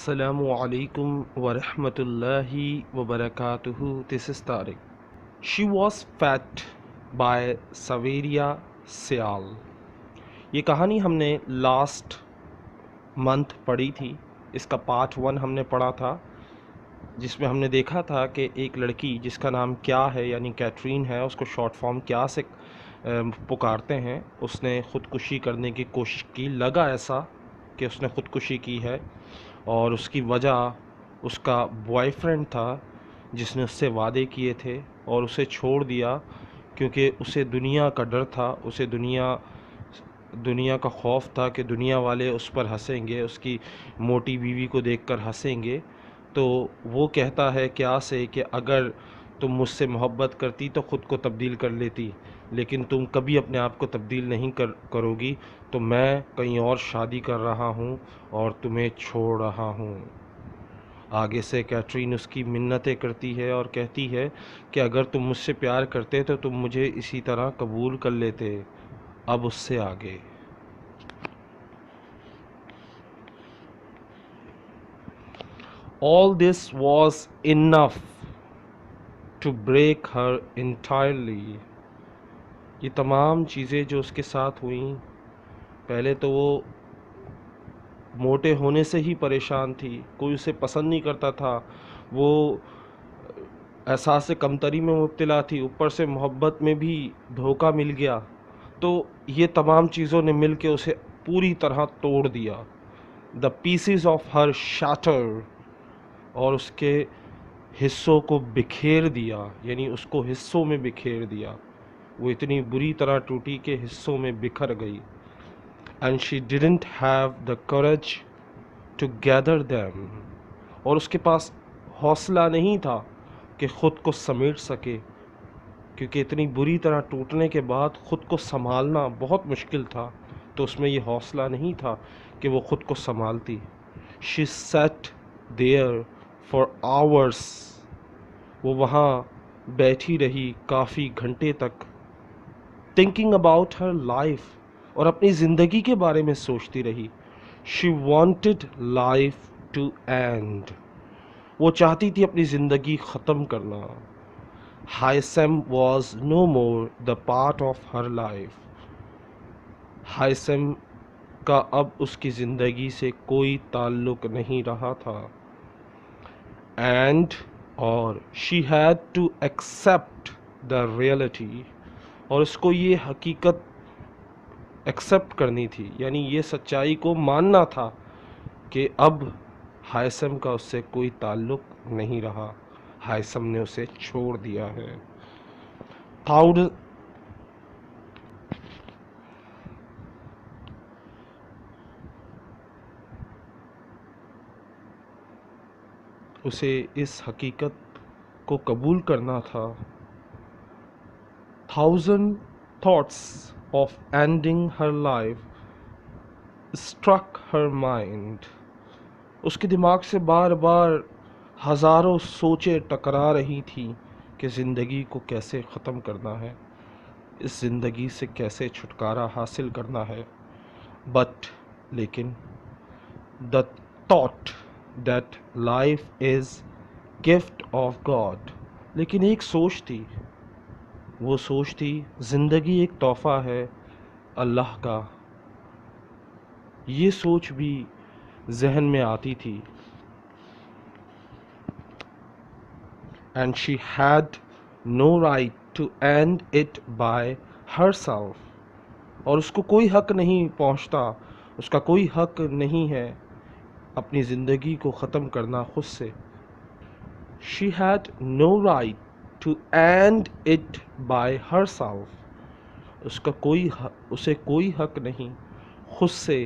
Assalamu alaikum wa rahmatullahi wa barakatuhu. This is Tariq. She was fat by Saveria Syal. یہ کہانی ہم نے last month پڑھی تھی. اس کا پارٹ 1 ہم نے پڑھا تھا، جس میں ہم نے دیکھا تھا کہ ایک لڑکی جس کا نام کیا ہے یعنی کیٹرین ہے، اس کو شارٹ فارم کیا سے پکارتے ہیں، اس نے خودکشی کرنے کی کوشش کی. لگا ایسا کہ اس نے خودکشی کی ہے، اور اس کی وجہ اس کا بوائے فرینڈ تھا جس نے اس سے وعدے کیے تھے اور اسے چھوڑ دیا، کیونکہ اسے دنیا کا ڈر تھا، اسے دنیا کا خوف تھا کہ دنیا والے اس پر ہنسیں گے، اس کی موٹی بیوی کو دیکھ کر ہنسیں گے. تو وہ کہتا ہے کیا سے کہ اگر تم مجھ سے محبت کرتی تو خود کو تبدیل کر لیتی، لیکن تم کبھی اپنے آپ کو تبدیل نہیں کرو گی، تو میں کہیں اور شادی کر رہا ہوں اور تمہیں چھوڑ رہا ہوں. آگے سے کیٹرین اس کی منتیں کرتی ہے اور کہتی ہے کہ اگر تم مجھ سے پیار کرتے تو تم مجھے اسی طرح قبول کر لیتے. اب اس سے آگے All this was enough to break her entirely. یہ تمام چیزیں جو اس کے ساتھ ہوئیں، پہلے تو وہ موٹے ہونے سے ہی پریشان تھی، کوئی اسے پسند نہیں کرتا تھا، وہ احساس کمتری میں مبتلا تھی، اوپر سے محبت میں بھی دھوکہ مل گیا. تو یہ تمام چیزوں نے مل کے اسے پوری طرح توڑ دیا. The pieces of her shatter، اور اس کے حصوں کو بکھیر دیا، یعنی اس کو حصوں میں بکھیر دیا. وہ اتنی بری طرح ٹوٹی کہ حصوں میں بکھر گئی. And she didn't have the courage to gather them، اور اس کے پاس حوصلہ نہیں تھا کہ خود کو سمیٹ سکے، کیونکہ اتنی بری طرح ٹوٹنے کے بعد خود کو سنبھالنا بہت مشکل تھا، تو اس میں یہ حوصلہ نہیں تھا کہ وہ خود کو سنبھالتی. She sat there for hours، وہ وہاں بیٹھی رہی کافی گھنٹے تک. thinking about her life، اور اپنی زندگی کے بارے میں سوچتی رہی. She wanted life to end، وہ چاہتی تھی اپنی زندگی ختم کرنا. Haysem was no more the part of her life، Haysem کا اب اس کی زندگی سے کوئی تعلق نہیں رہا تھا. And اور she had to accept the reality، اور اس کو یہ حقیقت ایکسیپٹ کرنی تھی، یعنی یہ سچائی کو ماننا تھا کہ اب ہائسم کا اس سے کوئی تعلق نہیں رہا، ہائسم نے اسے چھوڑ دیا ہے. اسے اس حقیقت کو قبول کرنا تھا. 1000 thoughts of ending her life struck her mind، اس کے دماغ سے بار بار ہزاروں سوچیں ٹکرا رہی تھیں کہ زندگی کو کیسے ختم کرنا ہے، اس زندگی سے کیسے چھٹکارا حاصل کرنا ہے. لیکن the thought that life is gift of God، لیکن ایک سوچ تھی، وہ سوچ تھی زندگی ایک تحفہ ہے اللہ کا. یہ سوچ بھی ذہن میں آتی تھی. And she had no right to end it by herself، اور اس کو کوئی حق نہیں پہنچتا، اس کا کوئی حق نہیں ہے اپنی زندگی کو ختم کرنا خود سے. She had no right to end it by herself، اسے کوئی حق نہیں خود سے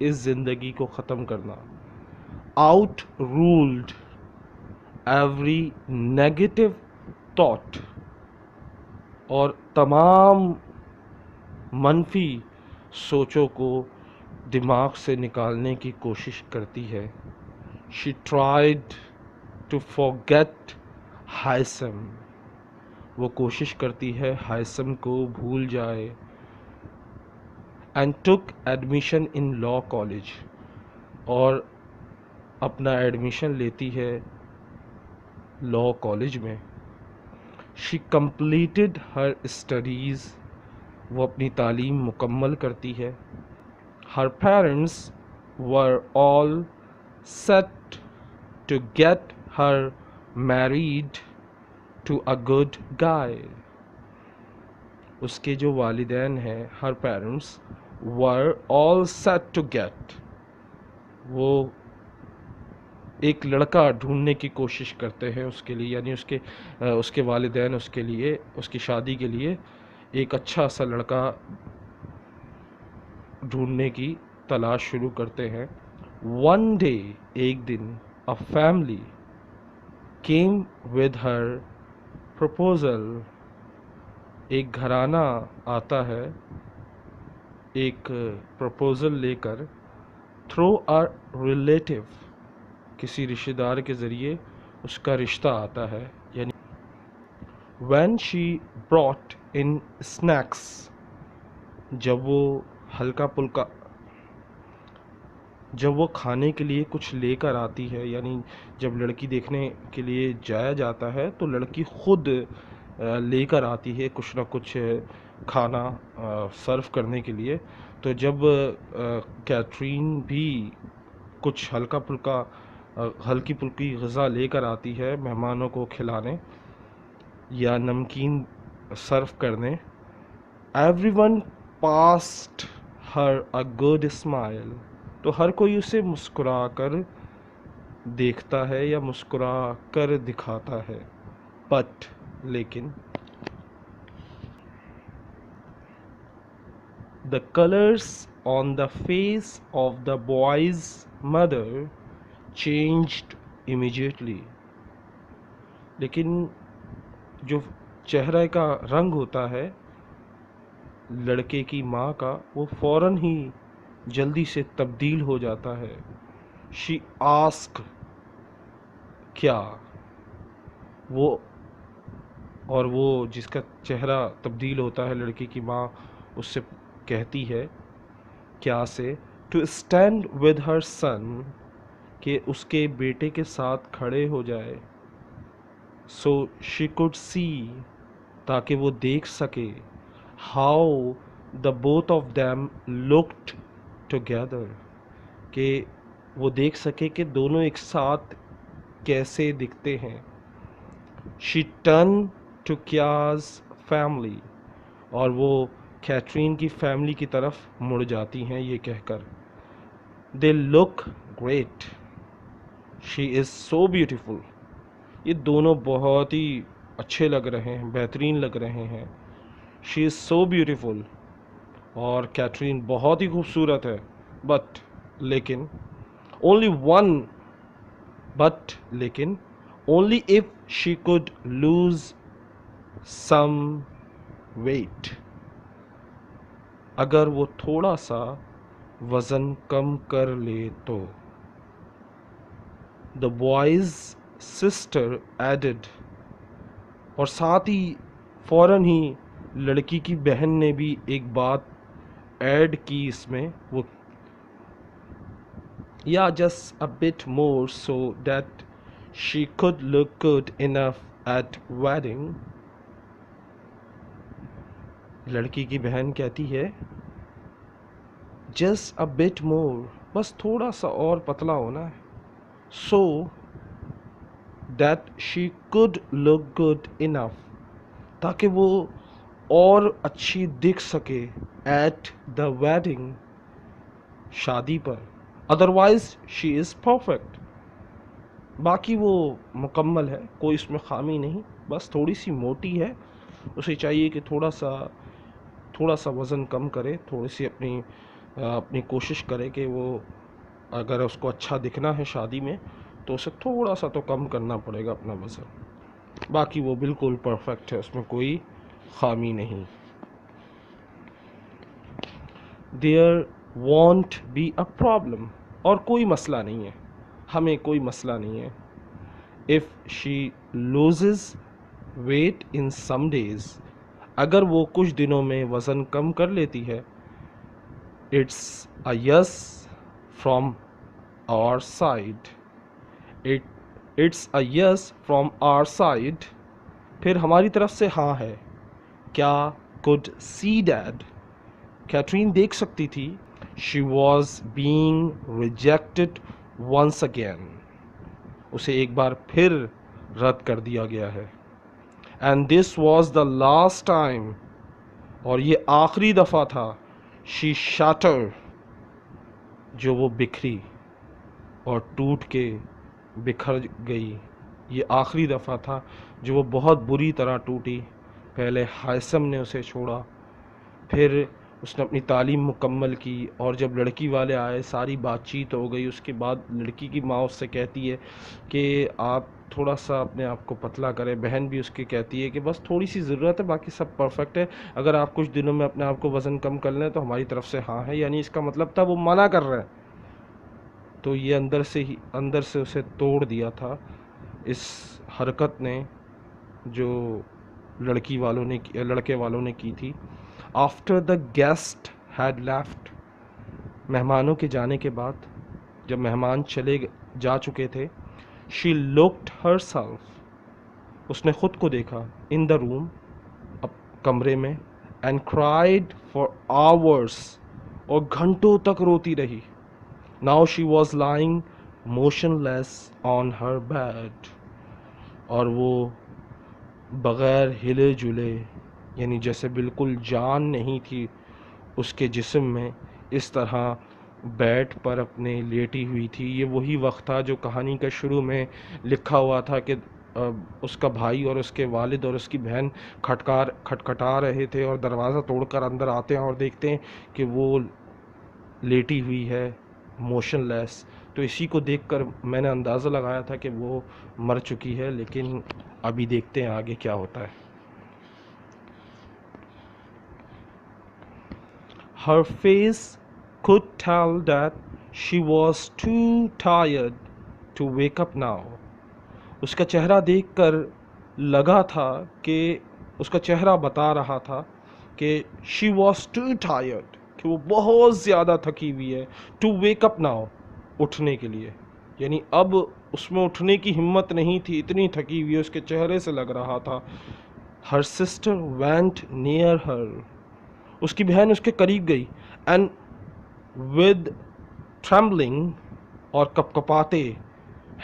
اس زندگی کو ختم کرنا. Out ruled every negative thought، اور تمام منفی سوچوں کو دماغ سے نکالنے کی کوشش کرتی ہے. She tried to forget Haysem، وہ کوشش کرتی ہے ہائسم کو بھول جائے. And took admission in law college، اور اپنا ایڈمیشن لیتی ہے لاء کالج میں. شی کمپلیٹڈ ہر اسٹڈیز، وہ اپنی تعلیم مکمل کرتی ہے. Her parents were all set to get her married to a good guy. اس کے جو والدین ہیں، her parents were all set to get, وہ ایک لڑکا ڈھونڈنے کی کوشش کرتے ہیں اس کے لیے، یعنی اس کے والدین اس کے لیے، اس کی شادی کے لیے ایک اچھا سا لڑکا ڈھونڈنے کی تلاش شروع کرتے ہیں. ون ڈے، ایک دن، a family came with her proposal. ایک گھرانہ آتا ہے ایک پرپوزل لے کر. through a relative، کسی رشتہ دار کے ذریعے اس کا رشتہ آتا ہے. یعنی when she brought in snacks، جب وہ ہلکا پھلکا، جب وہ کھانے کے لیے کچھ لے کر آتی ہے، یعنی جب لڑکی دیکھنے کے لیے جایا جاتا ہے تو لڑکی خود لے کر آتی ہے کچھ نہ کچھ کھانا سرو کرنے کے لیے. تو جب کیترین بھی کچھ ہلکی پھلکی غذا لے کر آتی ہے مہمانوں کو کھلانے یا نمکین سرو کرنے، every one passed Hare a good smile, تو ہر کوئی اسے مسکرا کر دیکھتا ہے یا مسکرا کر دکھاتا ہے. بٹ لیکن the colors on the face of the boy's mother changed immediately. لیکن جو چہرے کا رنگ ہوتا ہے لڑکے کی ماں کا، وہ فوراً ہی جلدی سے تبدیل ہو جاتا ہے. she asked، کیا وہ، اور وہ جس کا چہرہ تبدیل ہوتا ہے لڑکی کی ماں اس سے کہتی ہے کیا سے، ٹو اسٹینڈ ود ہر سن، کہ اس کے بیٹے کے ساتھ کھڑے ہو جائے. سو شی کوڈ سی، تاکہ وہ دیکھ سکے، how the both of them looked together, کہ وہ دیکھ سکے کہ دونوں ایک ساتھ کیسے دکھتے ہیں. شی ٹرن ٹو کیاز فیملی، اور وہ کیترین کی فیملی کی طرف مڑ جاتی ہیں یہ کہہ کر، دے لک گریٹ، شی از سو بیوٹیفل، یہ دونوں بہت ہی اچھے لگ رہے ہیں، بہترین لگ رہے ہیں. شی از سو بیوٹیفل، اور کیترین بہت ہی خوبصورت ہے. بٹ لیکن اونلی ون، بٹ لیکن only if she could lose some weight، اگر وہ تھوڑا سا وزن کم کر لے تو. the boy's sister added، اور ساتھ ہی فوراً ہی لڑکی کی بہن نے بھی ایک بات ایڈ کی اس میں، وہ just a bit more so that she could look good enough at wedding. لڑکی کی بہن کہتی ہے just a bit more، بس تھوڑا سا اور پتلا ہونا ہے. so that she could look good enough، تاکہ وہ اور اچھی دکھ سکے at the wedding، شادی پر. otherwise she is perfect، باقی وہ مکمل ہے، کوئی اس میں خامی نہیں، بس تھوڑی سی موٹی ہے، اسے چاہیے کہ تھوڑا سا وزن کم کرے، تھوڑی سی اپنی کوشش کرے کہ وہ اگر اس کو اچھا دکھنا ہے شادی میں تو اسے تھوڑا سا تو کم کرنا پڑے گا اپنا وزن. باقی وہ بالکل پرفیکٹ ہے، اس میں کوئی خامی نہیں. there won't be a problem، اور کوئی مسئلہ نہیں ہے، ہمیں کوئی مسئلہ نہیں ہے. if she loses weight in some days، اگر وہ کچھ دنوں میں وزن کم کر لیتی ہے، it's a yes from our side، It's a yes from our side. پھر ہماری طرف سے ہاں ہے. کیا could see dad. کیٹرین دیکھ سکتی تھی. She was being rejected once again. اسے ایک بار پھر رد کر دیا گیا ہے. And this was the last time. اور یہ آخری دفعہ تھا. She shattered. جو وہ بکھری اور ٹوٹ کے بکھر گئی. یہ آخری دفعہ تھا جو وہ بہت بری طرح ٹوٹی. پہلے ہائسم نے اسے چھوڑا, پھر اس نے اپنی تعلیم مکمل کی, اور جب لڑکی والے آئے ساری بات چیت ہو گئی. اس کے بعد لڑکی کی ماں اس سے کہتی ہے کہ آپ تھوڑا سا اپنے آپ کو پتلا کریں. بہن بھی اس کی کہتی ہے کہ بس تھوڑی سی ضرورت ہے, باقی سب پرفیکٹ ہے. اگر آپ کچھ دنوں میں اپنے آپ کو وزن کم کر لیں تو ہماری طرف سے ہاں ہے. یعنی اس کا مطلب تھا وہ منع کر رہے ہیں. تو یہ اندر سے اسے توڑ دیا تھا اس حرکت نے جو لڑکے والوں نے کی تھی. After the guest had left. مہمانوں کے جانے کے بعد, جب مہمان جا چکے تھے. شی لکڈ ہر سیلف. اس نے خود کو دیکھا. ان دا روم, کمرے میں. And cried for hours. اور گھنٹوں تک روتی رہی. Now she was lying motionless on her bed. اور وہ بغیر ہلے جلے, یعنی جیسے بالکل جان نہیں تھی اس کے جسم میں, اس طرح بیڈ پر اپنے لیٹی ہوئی تھی. یہ وہی وقت تھا جو کہانی کے شروع میں لکھا ہوا تھا کہ اس کا بھائی اور اس کے والد اور اس کی بہن کھٹکھٹا رہے تھے, اور دروازہ توڑ کر اندر آتے ہیں اور دیکھتے ہیں کہ وہ لیٹی ہوئی ہے, موشن لیس. تو اسی کو دیکھ کر میں نے اندازہ لگایا تھا کہ وہ مر چکی ہے, لیکن ابھی دیکھتے ہیں آگے کیا ہوتا ہے. Her face could tell that she was too tired to wake up now. اس کا چہرہ دیکھ کر لگا تھا کہ اس کا چہرہ بتا رہا تھا کہ she was too tired, کہ وہ بہت زیادہ تھکی ہوئی ہے. To wake up now, اٹھنے کے لیے. یعنی اب اس میں اٹھنے کی ہمت نہیں تھی, اتنی تھکی ہوئی ہے, اس کے چہرے سے لگ رہا تھا. Her sister went near her. اس کی بہن اس کے قریب گئی. And with trembling, اور کپکپاتے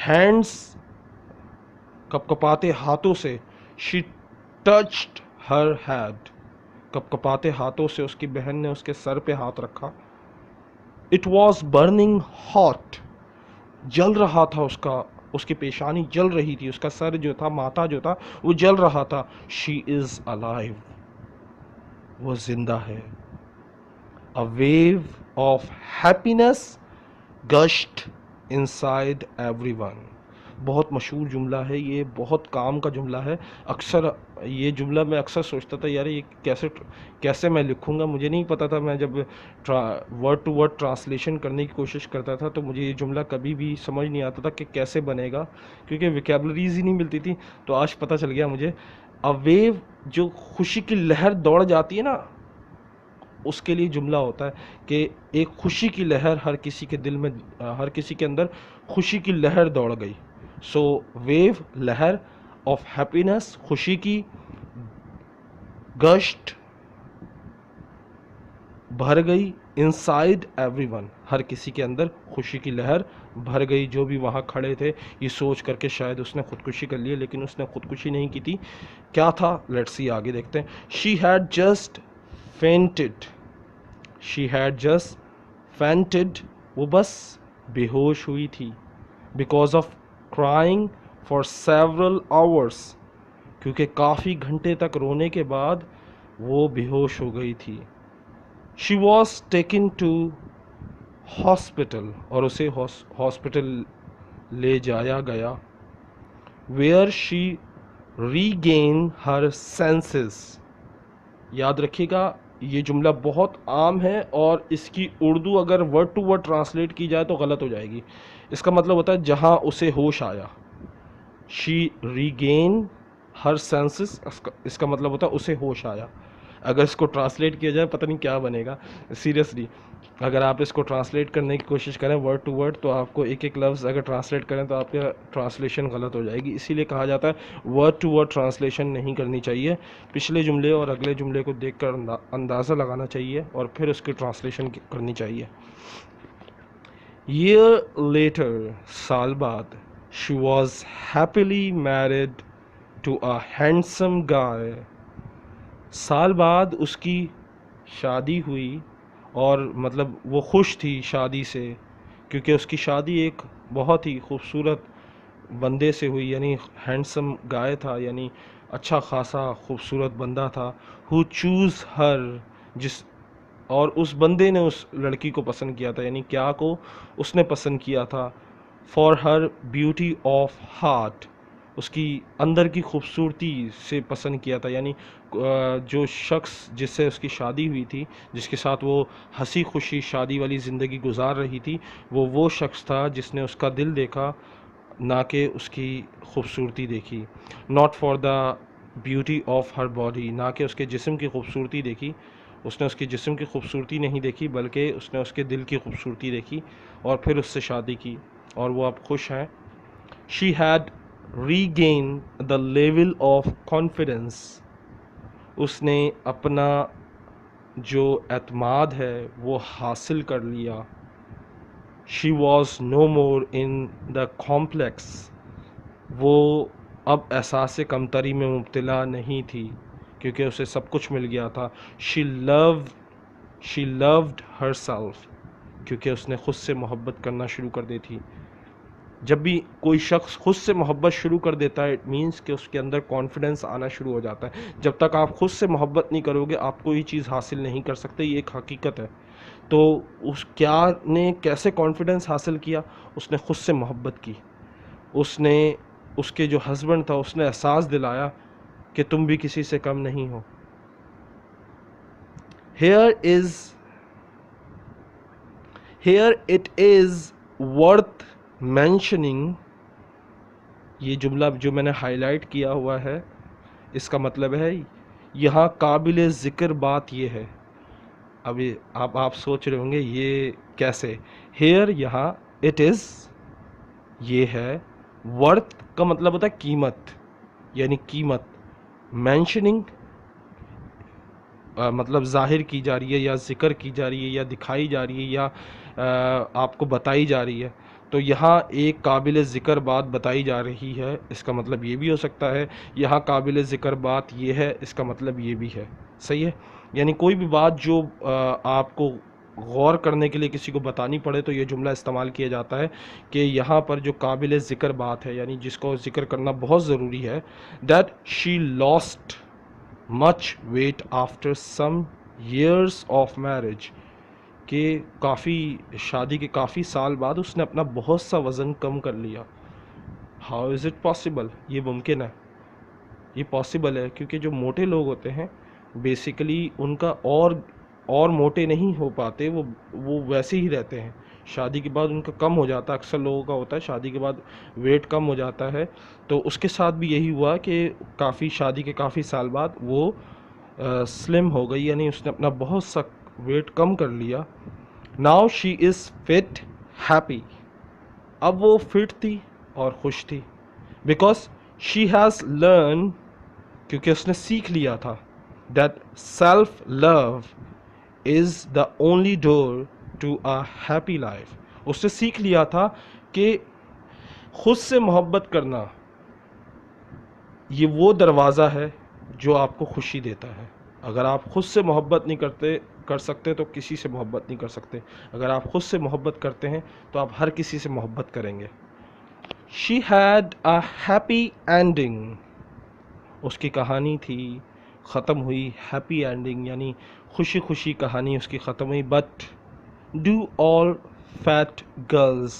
hands, کپکپاتے ہاتھوں سے, she touched her head. کپکپاتے ہاتھوں سے اس کی بہن نے اس کے سر پہ ہاتھ رکھا. It was burning hot. جل رہا تھا اس کی پیشانی جل رہی تھی, اس کا سر جو تھا, ماتھا جو تھا, وہ جل رہا تھا. She is alive. وہ زندہ ہے. A wave of happiness gushed inside everyone. بہت مشہور جملہ ہے یہ, بہت کام کا جملہ ہے. اکثر یہ جملہ میں اکثر سوچتا تھا یار یہ کیسے میں لکھوں گا. مجھے نہیں پتا تھا, میں جب ورڈ ٹو ورڈ ٹرانسلیشن کرنے کی کوشش کرتا تھا تو مجھے یہ جملہ کبھی بھی سمجھ نہیں آتا تھا کہ کیسے بنے گا, کیونکہ ویکیبلریز ہی نہیں ملتی تھی. تو آج پتہ چل گیا مجھے. A wave, جو خوشی کی لہر دوڑ جاتی ہے نا, اس کے لیے جملہ ہوتا ہے کہ ایک خوشی کی لہر ہر کسی کے دل میں, ہر کسی کے اندر خوشی کی لہر دوڑ گئی. سو ویو, لہر, آف ہیپینس, خوشی کی, گشٹ, بھر گئی, انسائڈ ایوری ون, ہر کسی کے اندر خوشی کی لہر بھر گئی. جو بھی وہاں کھڑے تھے یہ سوچ کر کے شاید اس نے خودکشی کر لی, لیکن اس نے خودکشی نہیں کی تھی. کیا تھا, لیٹس سی, آگے دیکھتے ہیں. She had just fainted. She had just fainted. وہ بس بے ہوش ہوئی تھی. Because of crying for several hours. کیونکہ کافی گھنٹے تک رونے کے بعد وہ بے ہوش ہو گئی تھی. She was taken to hospital. اور اسے ہاسپٹل لے جایا گیا. Where she regain her senses. یاد رکھیے گا یہ جملہ بہت عام ہے, اور اس کی اردو اگر ورڈ ٹو ورڈ ٹرانسلیٹ کی جائے تو غلط ہو جائے گی. اس کا مطلب ہوتا ہے جہاں اسے ہوش آیا. شی ری گین ہر سینسز, اس کا مطلب ہوتا ہے اسے ہوش آیا. اگر اس کو ٹرانسلیٹ کیا جائے پتہ نہیں کیا بنے گا سیریسلی. اگر آپ اس کو ٹرانسلیٹ کرنے کی کوشش کریں ورڈ ٹو ورڈ تو آپ کو ایک ایک لفظ اگر ٹرانسلیٹ کریں تو آپ کا ٹرانسلیشن غلط ہو جائے گی. اسی لیے کہا جاتا ہے ورڈ ٹو ورڈ ٹرانسلیشن نہیں کرنی چاہیے. پچھلے جملے اور اگلے جملے کو دیکھ کر اندازہ لگانا چاہیے اور پھر اس کی ٹرانسلیشن کرنی چاہیے. Year later, سال بعد, she was happily married to a handsome guy. سال بعد اس کی شادی ہوئی اور مطلب وہ خوش تھی شادی سے کیونکہ اس کی شادی ایک بہت ہی خوبصورت بندے سے ہوئی, یعنی ہینڈسم گائے تھا, یعنی اچھا خاصا خوبصورت بندہ تھا. who choose her, جس اور اس بندے نے اس لڑکی کو پسند کیا تھا, یعنی کیا کو اس نے پسند کیا تھا. for her beauty of heart, اس کی اندر کی خوبصورتی سے پسند کیا تھا, یعنی جو شخص جس سے اس کی شادی ہوئی تھی, جس کے ساتھ وہ ہنسی خوشی شادی والی زندگی گزار رہی تھی, وہ شخص تھا جس نے اس کا دل دیکھا نہ کہ اس کی خوبصورتی دیکھی. not for the beauty of her body, نہ کہ اس کے جسم کی خوبصورتی دیکھی. اس نے اس کے جسم کی خوبصورتی نہیں دیکھی بلکہ اس نے اس کے دل کی خوبصورتی دیکھی اور پھر اس سے شادی کی اور وہ اب خوش ہیں. she had regained the level of confidence, اس نے اپنا جو اعتماد ہے وہ حاصل کر لیا. she was no more in the complex, وہ اب احساس کمتری میں مبتلا نہیں تھی کیونکہ اسے سب کچھ مل گیا تھا. she loved herself, کیونکہ اس نے خود سے محبت کرنا شروع کر دی تھی. جب بھی کوئی شخص خود سے محبت شروع کر دیتا ہے اٹ مینس کہ اس کے اندر کانفیڈنس آنا شروع ہو جاتا ہے. جب تک آپ خود سے محبت نہیں کرو گے آپ کوئی چیز حاصل نہیں کر سکتے, یہ ایک حقیقت ہے. تو اس کیا نے کیسے کانفیڈنس حاصل کیا؟ اس نے خود سے محبت کی. اس نے اس کے جو ہسبینڈ تھا اس نے احساس دلایا کہ تم بھی کسی سے کم نہیں ہو. Here it is worth mentioning, یہ جملہ جو میں نے ہائی لائٹ کیا ہوا ہے اس کا مطلب ہے یہاں قابل ذکر بات یہ ہے. ابھی آپ سوچ رہے ہوں گے یہ کیسے. Here یہاں, it is یہ ہے, worth کا مطلب ہوتا ہے قیمت, یعنی قیمت. mentioning مطلب ظاہر کی جا رہی ہے یا ذکر کی جا رہی ہے یا دکھائی جا رہی ہے یا آپ کو بتائی جا رہی ہے. تو یہاں ایک قابل ذکر بات بتائی جا رہی ہے, اس کا مطلب یہ بھی ہو سکتا ہے یہاں قابل ذکر بات یہ ہے, اس کا مطلب یہ بھی ہے. صحیح ہے. یعنی کوئی بھی بات جو آپ کو غور کرنے کے لیے کسی کو بتانی پڑے تو یہ جملہ استعمال کیا جاتا ہے کہ یہاں پر جو قابل ذکر بات ہے یعنی جس کو ذکر کرنا بہت ضروری ہے. that she lost much weight after some years of marriage, کہ کافی شادی کے کافی سال بعد اس نے اپنا بہت سا وزن کم کر لیا. how is it possible, یہ ممکن ہے, یہ پاسبل ہے کیونکہ جو موٹے لوگ ہوتے ہیں بیسیکلی ان کا اور موٹے نہیں ہو پاتے, وہ ویسے ہی رہتے ہیں. شادی کے بعد ان کا کم ہو جاتا ہے, اکثر لوگوں کا ہوتا ہے شادی کے بعد ویٹ کم ہو جاتا ہے. تو اس کے ساتھ بھی یہی ہوا کہ شادی کے کافی سال بعد وہ سلم ہو گئی, یعنی اس نے اپنا بہت سا ویٹ کم کر لیا. Now she is fit happy, اب وہ فٹ تھی اور خوش تھی. بیکاز شی ہیز لرن, کیونکہ اس نے سیکھ لیا تھا, that self love is the only door to a happy life. اس نے سیکھ لیا تھا کہ خود سے محبت کرنا یہ وہ دروازہ ہے جو آپ کو خوشی دیتا ہے. اگر آپ خود سے محبت نہیں کر سکتے تو کسی سے محبت نہیں کر سکتے. اگر آپ خود سے محبت کرتے ہیں تو آپ ہر کسی سے محبت کریں گے. She had a happy ending, اس کی کہانی تھی ختم ہوئی, ہیپی اینڈنگ یعنی خوشی خوشی کہانی اس کی ختم ہوئی. But do all fat girls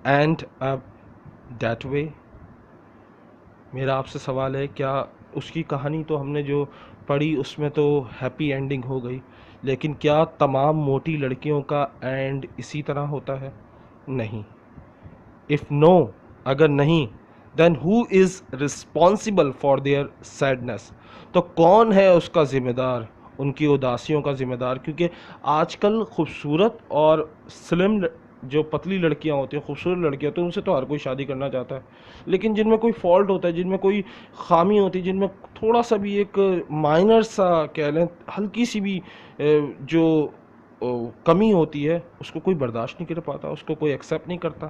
end up that way, میرا آپ سے سوال ہے کیا اس کی کہانی تو ہم نے جو پڑھی اس میں تو ہیپی اینڈنگ ہو گئی, لیکن کیا تمام موٹی لڑکیوں کا اینڈ اسی طرح ہوتا ہے؟ نہیں. if no, اگر نہیں, then who is responsible for their sadness, تو کون ہے اس کا ذمہ دار ان کی اداسیوں کا ذمہ دار، کیونکہ آج کل خوبصورت اور سلم جو پتلی لڑکیاں ہوتی ہیں، خوبصورت لڑکیاں ہوتی ہیں، ان سے تو ہر کوئی شادی کرنا چاہتا ہے، لیکن جن میں کوئی فالٹ ہوتا ہے، جن میں کوئی خامی ہوتی ہے، جن میں تھوڑا سا بھی ایک مائنر سا کہہ لیں، ہلکی سی بھی جو کمی ہوتی ہے، اس کو کوئی برداشت نہیں کر پاتا، اس کو کوئی ایکسیپٹ نہیں کرتا.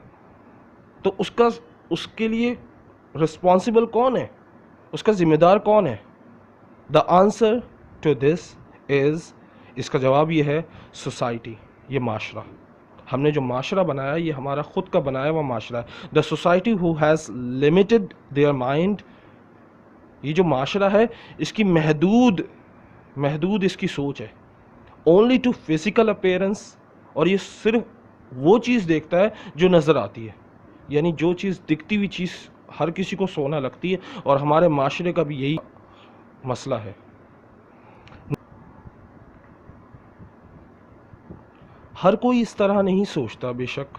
تو اس کے لیے رسپانسبل کون ہے، اس کا ذمہ دار کون ہے؟ دا آنسر ٹو دس از، اس کا جواب یہ ہے سوسائٹی، یہ معاشرہ. ہم نے جو معاشرہ بنایا یہ ہمارا خود کا بنایا ہوا معاشرہ ہے. The society who has limited their mind, یہ جو معاشرہ ہے اس کی محدود اس کی سوچ ہے. اونلی ٹو فزیکل اپیرنس، اور یہ صرف وہ چیز دیکھتا ہے جو نظر آتی ہے، یعنی جو چیز دکھتی ہوئی چیز ہر کسی کو سونا لگتی ہے، اور ہمارے معاشرے کا بھی یہی مسئلہ ہے. ہر کوئی اس طرح نہیں سوچتا، بے شک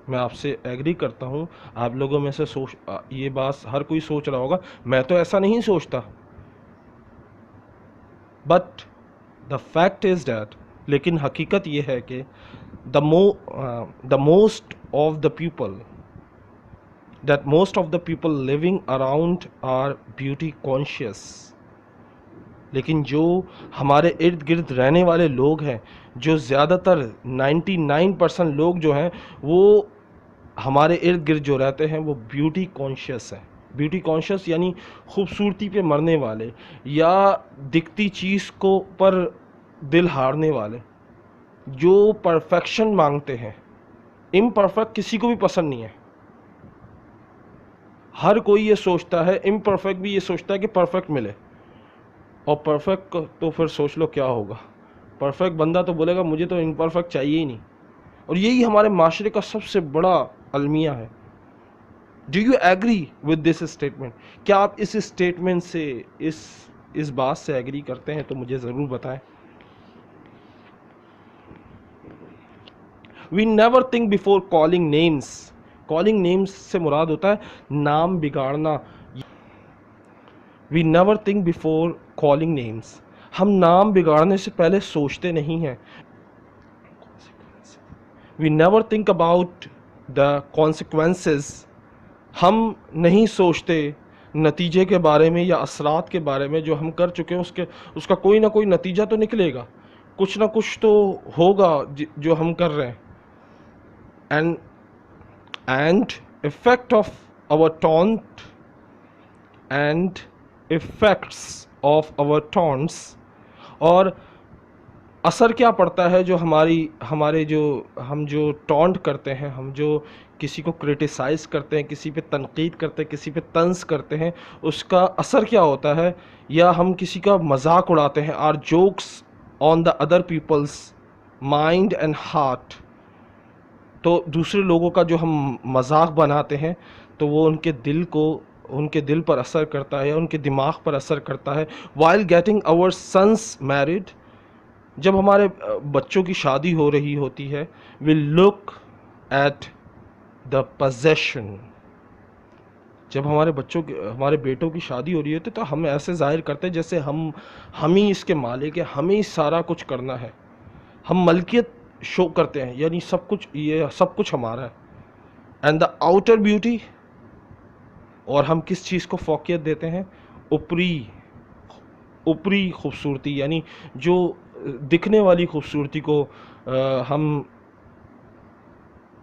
میں آپ سے ایگری کرتا ہوں، آپ لوگوں میں سے یہ بات ہر کوئی سوچ رہا ہوگا، میں تو ایسا نہیں سوچتا. But the fact is that, لیکن حقیقت یہ ہے کہ the most of the people living around are beauty conscious. لیکن جو ہمارے ارد گرد رہنے والے لوگ ہیں، جو زیادہ تر 99% لوگ جو ہیں وہ ہمارے ارد گرد جو رہتے ہیں وہ بیوٹی کانشیس ہیں. بیوٹی کانشیس یعنی خوبصورتی پہ مرنے والے، یا دکھتی چیز کو پر دل ہارنے والے، جو پرفیکشن مانگتے ہیں. امپرفیکٹ کسی کو بھی پسند نہیں ہے، ہر کوئی یہ سوچتا ہے، امپرفیکٹ بھی یہ سوچتا ہے کہ پرفیکٹ ملے. اور پرفیکٹ تو پھر سوچ لو کیا ہوگا، پرفیکٹ بندہ تو بولے گا مجھے تو امپرفیکٹ چاہیے ہی نہیں. اور یہی ہمارے معاشرے کا سب سے بڑا المیہ ہے. Do you agree with this statement? کیا آپ اس اسٹیٹمنٹ سے، اس بات سے ایگری کرتے ہیں؟ تو مجھے ضرور بتائیں. We never think before calling names. Calling names سے مراد ہوتا ہے نام بگاڑنا. We never think before calling names. ہم نام بگاڑنے سے پہلے سوچتے نہیں ہیں. We never think about the consequences. ہم نہیں سوچتے نتیجے کے بارے میں یا اثرات کے بارے میں. جو ہم کر چکے ہیں اس کا کوئی نہ کوئی نتیجہ تو نکلے گا، کچھ نہ کچھ تو ہوگا جو ہم کر رہے ہیں. And effect of our taunt and effects of our taunts. اور اثر کیا پڑتا ہے جو ہمارے ہم جو ٹونٹ کرتے ہیں، ہم جو کسی کو کرٹیسائز کرتے ہیں، کسی پہ تنقید کرتے ہیں، کسی پہ طنز کرتے ہیں، اس کا اثر کیا ہوتا ہے؟ یا ہم کسی کا مذاق اڑاتے ہیں، our jokes on the other people's mind and heart. تو دوسرے لوگوں کا جو ہم مذاق بناتے ہیں تو وہ ان کے دل پر اثر کرتا ہے، ان کے دماغ پر اثر کرتا ہے. while getting our sons married، جب ہمارے بچوں کی شادی ہو رہی ہوتی ہے، we look at the possession. جب ہمارے بیٹوں کی شادی ہو رہی ہوتی ہے تو ہم ایسے ظاہر کرتے ہیں جیسے ہم ہی اس کے مالک ہیں، ہمیں ہی سارا کچھ کرنا ہے. ہم ملکیت شو کرتے ہیں، یعنی یہ سب کچھ ہمارا ہے. اینڈ دا آؤٹر بیوٹی، اور ہم کس چیز کو فوقیت دیتے ہیں؟ اوپری خوبصورتی، یعنی جو دکھنے والی خوبصورتی کو ہم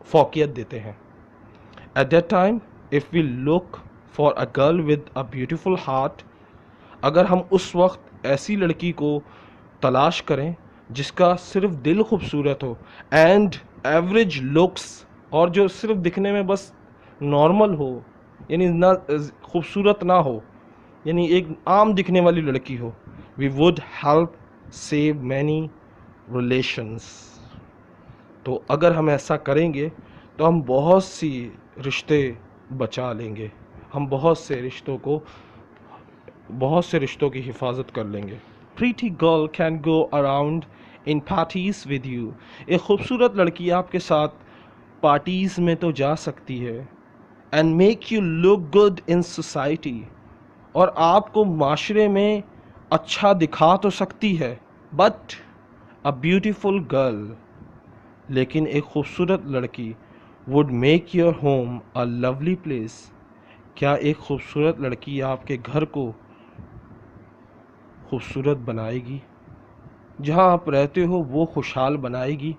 فوقیت دیتے ہیں. At that time if we look for a girl with a beautiful heart، اگر ہم اس وقت ایسی لڑکی کو تلاش کریں جس کا صرف دل خوبصورت ہو، اینڈ ایوریج لکس، اور جو صرف دکھنے میں بس نارمل ہو، یعنی نہ خوبصورت نہ ہو، یعنی ایک عام دکھنے والی لڑکی ہو، we would help save many relations. تو اگر ہم ایسا کریں گے تو ہم بہت سی رشتے بچا لیں گے، ہم بہت سے رشتوں کی حفاظت کر لیں گے. Pretty girl can go around in parties with you. ایک خوبصورت لڑکی آپ کے ساتھ پارٹیز میں تو جا سکتی ہے. And make you look good in society. اور آپ کو معاشرے میں اچھا دکھا تو سکتی ہے. بٹ اے بیوٹیفل گرل، لیکن ایک خوبصورت لڑکی would make your home a lovely place، کیا ایک خوبصورت لڑکی آپ کے گھر کو خوبصورت بنائے گی، جہاں آپ رہتے ہو وہ خوشحال بنائے گی۔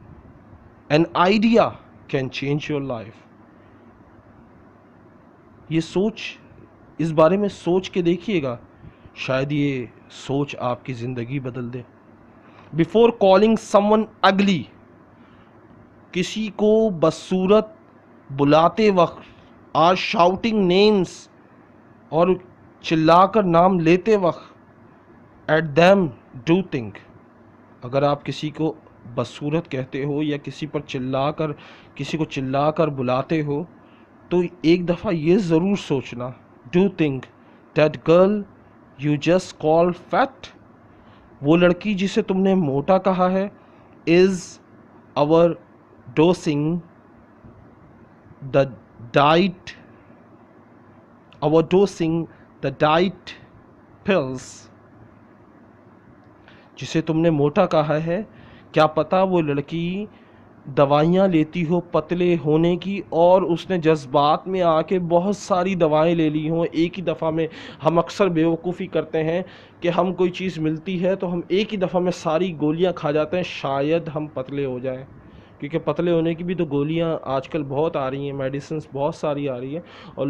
An idea can change your life، یہ سوچ، اس بارے میں سوچ کے دیکھیے گا، شاید یہ سوچ آپ کی زندگی بدل دے۔ Before calling someone ugly، کسی کو بدصورت بلاتے وقت، آر شاؤٹنگ نیمز، اور چلا کر نام لیتے وقت، ایٹ them ڈو تھنک، اگر آپ کسی کو بدصورت کہتے ہو یا کسی کو چلا کر بلاتے ہو تو ایک دفعہ یہ ضرور سوچنا، do think that girl you just call fat, وہ لڑکی جسے تم نے موٹا کہا ہے، از our dosing the diet pills، جسے تم نے موٹا کہا ہے، کیا پتا وہ لڑکی دوائیاں لیتی ہو پتلے ہونے کی، اور اس نے جذبات میں آ کے بہت ساری دوائیں لے لی ہوں ایک ہی دفعہ میں۔ ہم اکثر بیوقوفی کرتے ہیں کہ ہم کوئی چیز ملتی ہے تو ہم ایک ہی دفعہ میں ساری گولیاں کھا جاتے ہیں، شاید ہم پتلے ہو جائیں، کیونکہ پتلے ہونے کی بھی تو گولیاں آج کل بہت آ رہی ہیں، میڈیسنس بہت ساری آ رہی ہیں، اور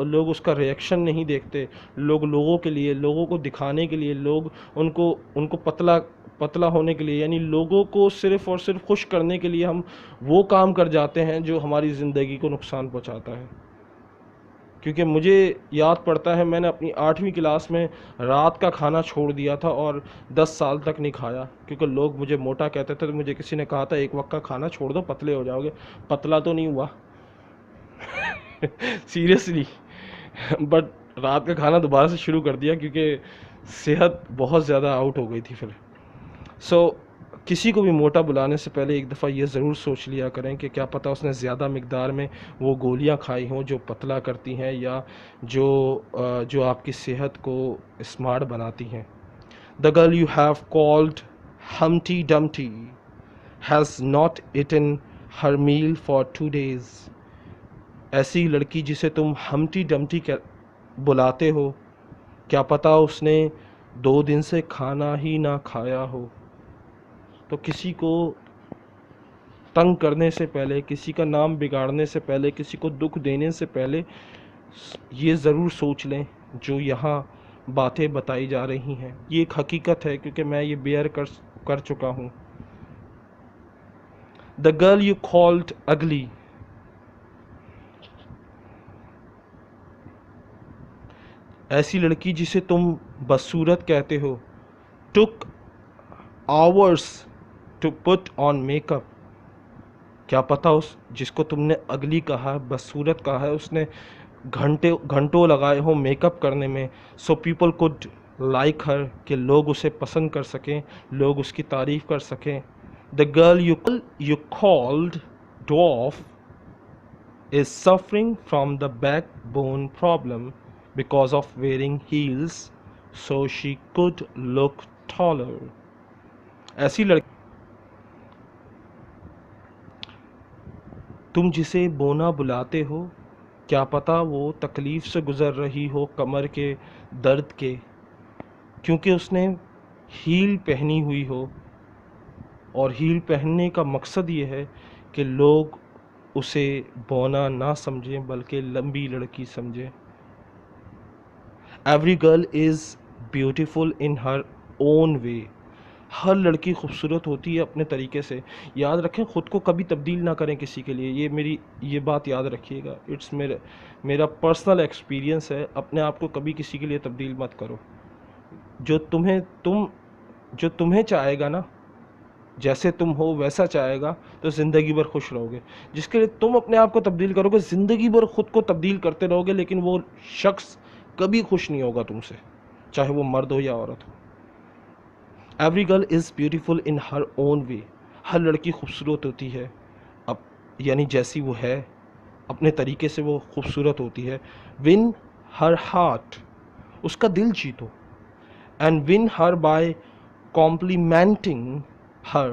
لوگ اس کا ریئیکشن نہیں دیکھتے، لوگوں کے لیے، لوگوں کو دکھانے کے لیے، لوگ ان کو پتلا ہونے کے لیے، یعنی لوگوں کو صرف اور صرف خوش کرنے کے لیے ہم وہ کام کر جاتے ہیں جو ہماری زندگی کو نقصان پہنچاتا ہے۔ کیونکہ مجھے یاد پڑتا ہے میں نے اپنی 8ویں کلاس میں رات کا کھانا چھوڑ دیا تھا اور 10 سال تک نہیں کھایا، کیونکہ لوگ مجھے موٹا کہتے تھے، تو مجھے کسی نے کہا تھا ایک وقت کا کھانا چھوڑ دو پتلے ہو جاؤ گے، پتلا تو نہیں ہوا سیریسلی، بٹ رات کا کھانا دوبارہ سے شروع کر دیا کیونکہ صحت بہت زیادہ آؤٹ ہو گئی تھی پھر۔ کسی کو بھی موٹا بلانے سے پہلے ایک دفعہ یہ ضرور سوچ لیا کریں کہ کیا پتہ اس نے زیادہ مقدار میں وہ گولیاں کھائی ہوں جو پتلا کرتی ہیں یا جو آپ کی صحت کو اسمارٹ بناتی ہیں۔ The girl you have called Humpty Dumpty has not eaten her meal for 2 days، ایسی لڑکی جسے تم ہمٹی ڈمٹی بلاتے ہو، کیا پتہ اس نے 2 دن سے کھانا ہی نہ کھایا ہو۔ تو کسی کو تنگ کرنے سے پہلے، کسی کا نام بگاڑنے سے پہلے، کسی کو دکھ دینے سے پہلے یہ ضرور سوچ لیں جو یہاں باتیں بتائی جا رہی ہیں، یہ ایک حقیقت ہے کیونکہ میں یہ بیئر کر چکا ہوں۔ The girl you called ugly، ایسی لڑکی جسے تم بدصورت کہتے ہو، took hours to put on makeup، کیا پتہ جس کو تم نے اگلی کہا، بدصورت کہا ہے، اس نے گھنٹوں لگائے ہوں میک اپ کرنے میں، so people could like her، کہ لوگ اسے پسند کر سکیں، لوگ اس کی تعریف کر سکیں۔ The girl you called dwarf is suffering from the backbone problem because of wearing heels so she could look taller، ایسی لڑکی تم جسے بونا بلاتے ہو، کیا پتہ وہ تکلیف سے گزر رہی ہو کمر کے درد کے، کیونکہ اس نے ہیل پہنی ہوئی ہو، اور ہیل پہننے کا مقصد یہ ہے کہ لوگ اسے بونا نہ سمجھیں بلکہ لمبی لڑکی سمجھیں۔ Every girl is beautiful in her own way، ہر لڑکی خوبصورت ہوتی ہے اپنے طریقے سے۔ یاد رکھیں، خود کو کبھی تبدیل نہ کریں کسی کے لیے، یہ بات یاد رکھیے گا، اٹس میرا پرسنل ایکسپیرینس ہے، اپنے آپ کو کبھی کسی کے لیے تبدیل مت کرو۔ جو تمہیں چاہے گا نا، جیسے تم ہو ویسا چاہے گا تو زندگی بھر خوش رہو گے۔ جس کے لیے تم اپنے آپ کو تبدیل کرو گے، زندگی بھر خود کو تبدیل کرتے رہو گے، لیکن وہ شخص کبھی خوش نہیں ہوگا تم سے، چاہے وہ مرد ہو یا عورت ہو۔ Every girl is beautiful in her own way، ہر لڑکی خوبصورت ہوتی ہے، یعنی جیسی وہ ہے اپنے طریقے سے وہ خوبصورت ہوتی ہے۔ Win her heart، اس کا دل جیتو، and win her by complimenting her,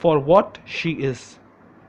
for what she is,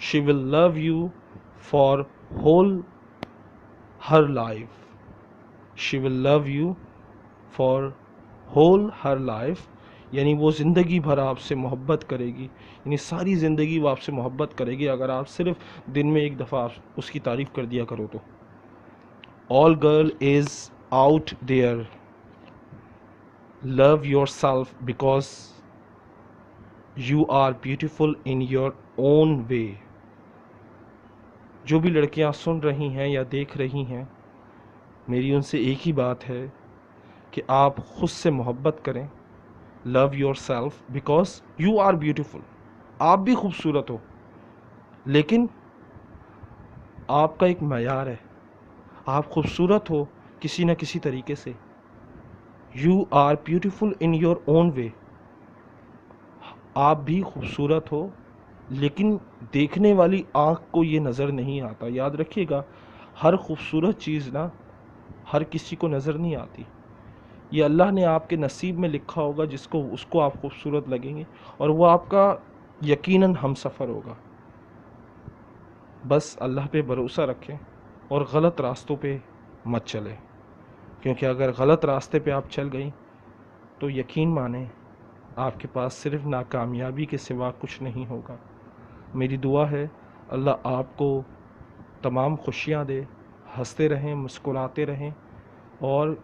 She will love you for whole her life. She will love you for whole her life, یعنی وہ زندگی بھر آپ سے محبت کرے گی، یعنی ساری زندگی وہ آپ سے محبت کرے گی اگر آپ صرف دن میں ایک دفعہ اس کی تعریف کر دیا کرو تو. All girl is out there, love yourself because you are beautiful in your own way. جو بھی لڑکیاں سن رہی ہیں یا دیکھ رہی ہیں، میری ان سے ایک ہی بات ہے کہ آپ خود سے محبت کریں. Love yourself because you are beautiful. آپ بھی خوبصورت ہو، لیکن آپ کا ایک معیار ہے. آپ خوبصورت ہو کسی نہ کسی طریقے سے. You are beautiful in your own way. آپ بھی خوبصورت ہو، لیکن دیکھنے والی آنکھ کو یہ نظر نہیں آتا. یاد رکھیے گا، ہر خوبصورت چیز نا ہر کسی کو نظر نہیں آتی. یہ اللہ نے آپ کے نصیب میں لکھا ہوگا، اس کو آپ خوبصورت لگیں گے اور وہ آپ کا یقیناً ہم سفر ہوگا. بس اللہ پہ بھروسہ رکھیں اور غلط راستوں پہ مت چلیں، کیونکہ اگر غلط راستے پہ آپ چل گئیں تو یقین مانیں آپ کے پاس صرف ناکامیابی کے سوا کچھ نہیں ہوگا. میری دعا ہے اللہ آپ کو تمام خوشیاں دے، ہنستے رہیں، مسکراتے رہیں اور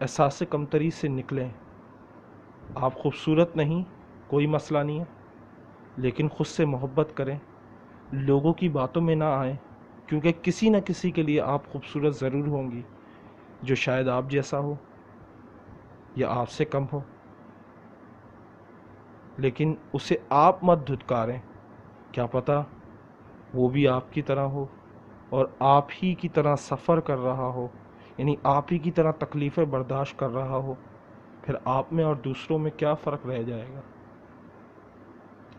احساس کمتری سے نکلیں. آپ خوبصورت نہیں، کوئی مسئلہ نہیں ہے، لیکن خود سے محبت کریں. لوگوں کی باتوں میں نہ آئیں، کیونکہ کسی نہ کسی کے لیے آپ خوبصورت ضرور ہوں گی، جو شاید آپ جیسا ہو یا آپ سے کم ہو. لیکن اسے آپ مت دھتکاریں، کیا پتہ وہ بھی آپ کی طرح ہو اور آپ ہی کی طرح سفر کر رہا ہو، یعنی آپ ہی کی طرح تکلیفیں برداشت کر رہا ہو. پھر آپ میں اور دوسروں میں کیا فرق رہ جائے گا؟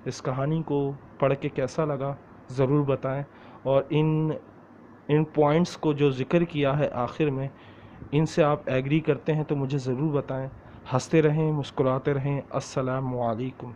اس کہانی کو پڑھ کے کیسا لگا ضرور بتائیں، اور ان پوائنٹس کو جو ذکر کیا ہے آخر میں، ان سے آپ ایگری کرتے ہیں تو مجھے ضرور بتائیں. ہنستے رہیں، مسکراتے رہیں. السلام علیکم.